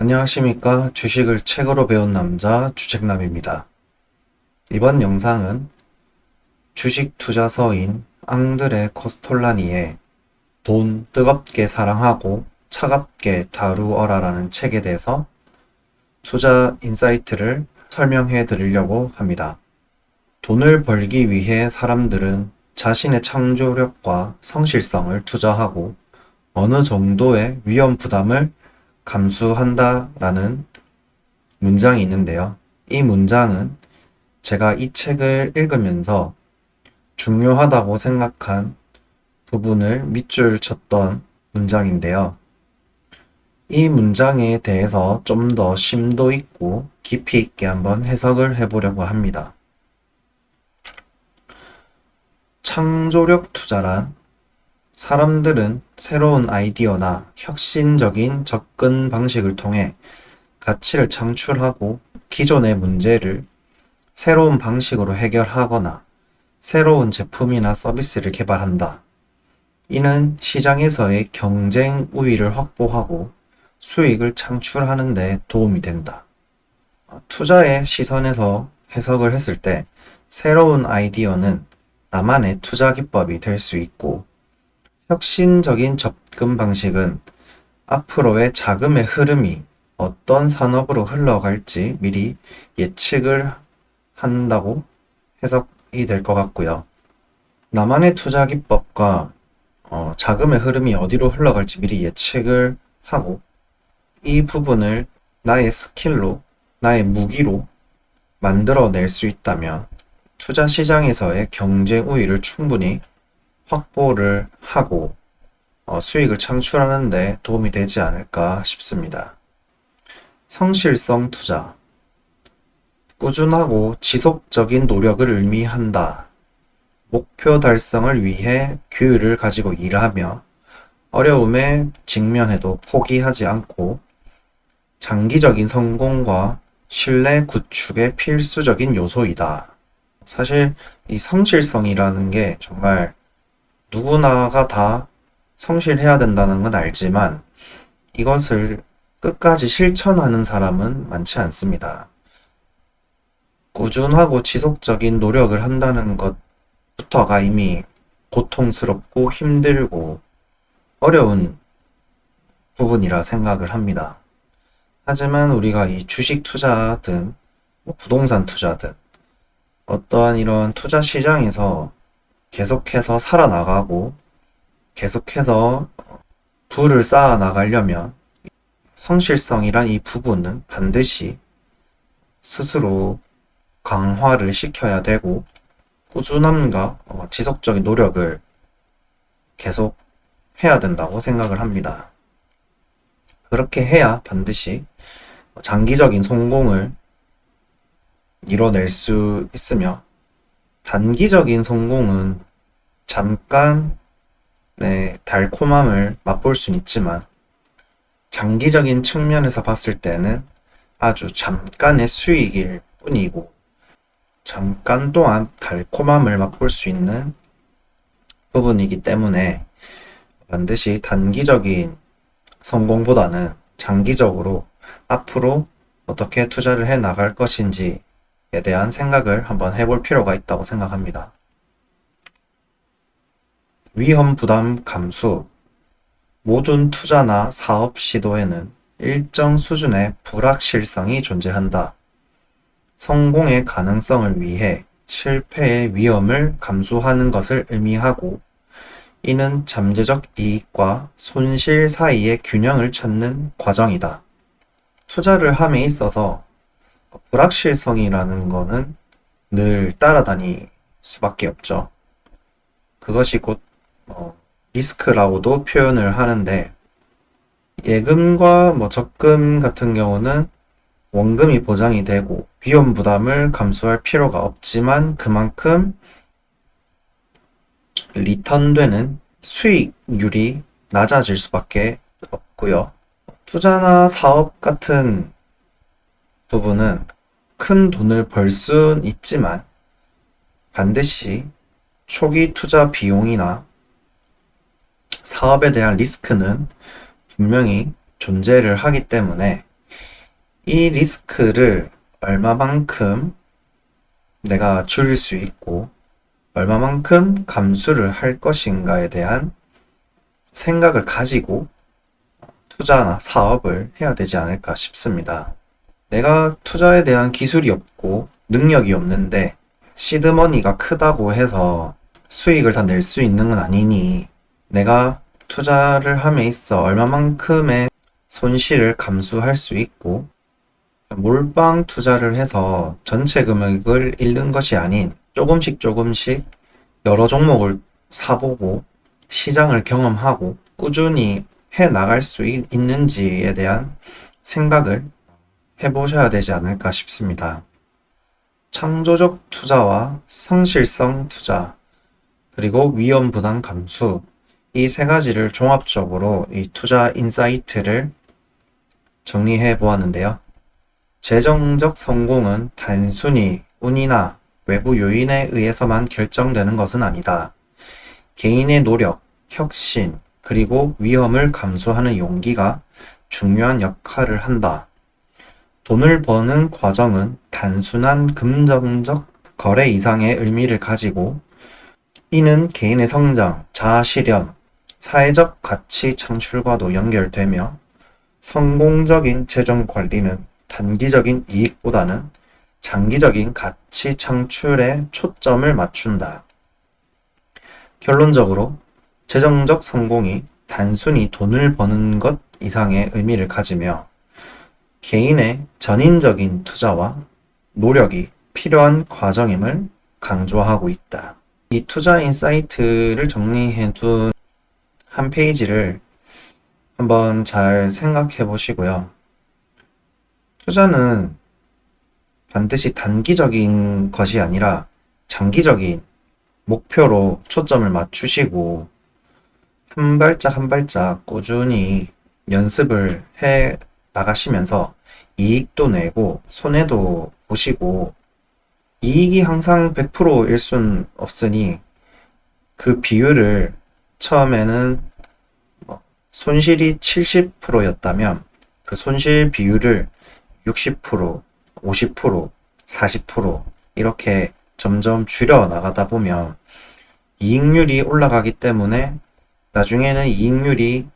안녕하십니까. 주식을 책으로 배운 남자 주책남입니다. 이번 영상은 주식 투자서인 앙드레 코스톨라니의 돈 뜨겁게 사랑하고 차갑게 다루어라라는 책에 대해서 투자 인사이트를 설명해 드리려고 합니다. 돈을 벌기 위해 사람들은 자신의 창조력과 성실성을 투자하고 어느 정도의 위험 부담을 감수한다라는 문장이 있는데요. 이 문장은 제가 이 책을 읽으면서 중요하다고 생각한 부분을 밑줄 쳤던 문장인데요. 이 문장에 대해서 좀 더 심도 있고 깊이 있게 한번 해석을 해보려고 합니다. 창조력 투자란 사람들은 새로운 아이디어나 혁신적인 접근 방식을 통해 가치를 창출하고 기존의 문제를 새로운 방식으로 해결하거나 새로운 제품이나 서비스를 개발한다. 이는 시장에서의 경쟁 우위를 확보하고 수익을 창출하는 데 도움이 된다. 투자의 시선에서 해석을 했을 때 새로운 아이디어는 나만의 투자 기법이 될 수 있고 혁신적인 접근 방식은 앞으로의 자금의 흐름이 어떤 산업으로 흘러갈지 미리 예측을 한다고 해석이 될 것 같고요. 나만의 투자 기법과 자금의 흐름이 어디로 흘러갈지 미리 예측을 하고 이 부분을 나의 스킬로, 나의 무기로 만들어낼 수 있다면 투자 시장에서의 경쟁 우위를 충분히 확보를 하고 수익을 창출하는 데 도움이 되지 않을까 싶습니다. 성실성 투자. 꾸준하고 지속적인 노력을 의미한다. 목표 달성을 위해 규율을 가지고 일하며 어려움에 직면해도 포기하지 않고 장기적인 성공과 신뢰 구축의 필수적인 요소이다. 사실 이 성실성이라는 게 정말 누구나가 다 성실해야 된다는 건 알지만 이것을 끝까지 실천하는 사람은 많지 않습니다. 꾸준하고 지속적인 노력을 한다는 것부터가 이미 고통스럽고 힘들고 어려운 부분이라 생각을 합니다. 하지만 우리가 이 주식 투자든 부동산 투자든 어떠한 이런 투자 시장에서 계속해서 살아나가고 계속해서 부를 쌓아 나가려면 성실성이란 이 부분은 반드시 스스로 강화를 시켜야 되고 꾸준함과 지속적인 노력을 계속 해야 된다고 생각을 합니다. 그렇게 해야 반드시 장기적인 성공을 이뤄낼 수 있으며 단기적인 성공은 잠깐의 달콤함을 맛볼 수는 있지만 장기적인 측면에서 봤을 때는 아주 잠깐의 수익일 뿐이고 잠깐 동안 달콤함을 맛볼 수 있는 부분이기 때문에 반드시 단기적인 성공보다는 장기적으로 앞으로 어떻게 투자를 해 나갈 것인지에 대한 생각을 한번 해볼 필요가 있다고 생각합니다. 위험 부담 감수. 모든 투자나 사업 시도에는 일정 수준의 불확실성이 존재한다. 성공의 가능성을 위해 실패의 위험을 감수하는 것을 의미하고 이는 잠재적 이익과 손실 사이의 균형을 찾는 과정이다. 투자를 함에 있어서 불확실성이라는 것은 늘 따라다닐 수밖에 없죠. 그것이 곧 리스크라고도 표현을 하는데 예금과 적금 같은 경우는 원금이 보장이 되고 위험 부담을 감수할 필요가 없지만 그만큼 리턴되는 수익률이 낮아질 수밖에 없고요. 투자나 사업 같은 부분은 큰 돈을 벌 수는 있지만 반드시 초기 투자 비용이나 사업에 대한 리스크는 분명히 존재를 하기 때문에 이 리스크를 얼마만큼 내가 줄일 수 있고 얼마만큼 감수를 할 것인가에 대한 생각을 가지고 투자나 사업을 해야 되지 않을까 싶습니다. 내가 투자에 대한 기술이 없고 능력이 없는데 시드머니가 크다고 해서 수익을 다 낼 수 있는 건 아니니 내가 투자를 함에 있어 얼마만큼의 손실을 감수할 수 있고 몰빵 투자를 해서 전체 금액을 잃는 것이 아닌 조금씩 여러 종목을 사보고 시장을 경험하고 꾸준히 해 나갈 수 있는지에 대한 생각을 해보셔야 되지 않을까 싶습니다. 창조적 투자와 성실성 투자, 그리고 위험 부담 감수, 이 세 가지를 종합적으로 이 투자 인사이트를 정리해 보았는데요. 재정적 성공은 단순히 운이나 외부 요인에 의해서만 결정되는 것은 아니다. 개인의 노력, 혁신, 그리고 위험을 감수하는 용기가 중요한 역할을 한다. 돈을 버는 과정은 단순한 금전적 거래 이상의 의미를 가지고 이는 개인의 성장, 자아 실현, 사회적 가치 창출과도 연결되며 성공적인 재정 관리는 단기적인 이익보다는 장기적인 가치 창출에 초점을 맞춘다. 결론적으로 재정적 성공이 단순히 돈을 버는 것 이상의 의미를 가지며 개인의 전인적인 투자와 노력이 필요한 과정임을 강조하고 있다. 이 투자 인사이트를 정리해둔 한 페이지를 한번 잘 생각해 보시고요. 투자는 반드시 단기적인 것이 아니라 장기적인 목표로 초점을 맞추시고 한 발짝 한 발짝 꾸준히 연습을 해 나가시면서 이익도 내고 손해도 보시고 이익이 항상 100%일 순 없으니 그 비율을 처음에는 손실이 70%였다면 그 손실 비율을 60%, 50%, 40% 이렇게 점점 줄여 나가다 보면 이익률이 올라가기 때문에 나중에는 이익률이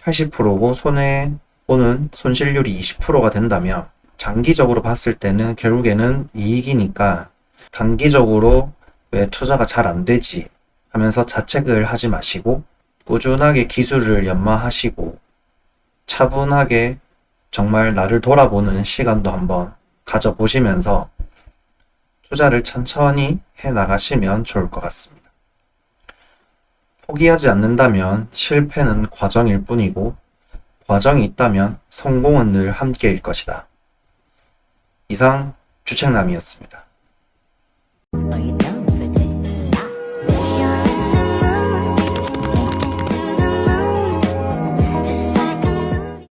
80%고 손해보는 손실률이 20%가 된다면 장기적으로 봤을 때는 결국에는 이익이니까 단기적으로 왜 투자가 잘 안 되지 하면서 자책을 하지 마시고 꾸준하게 기술을 연마하시고 차분하게 정말 나를 돌아보는 시간도 한번 가져보시면서 투자를 천천히 해 나가시면 좋을 것 같습니다. 포기하지 않는다면 실패는 과정일 뿐이고 과정이 있다면 성공은 늘 함께일 것이다. 이상 주책남이었습니다.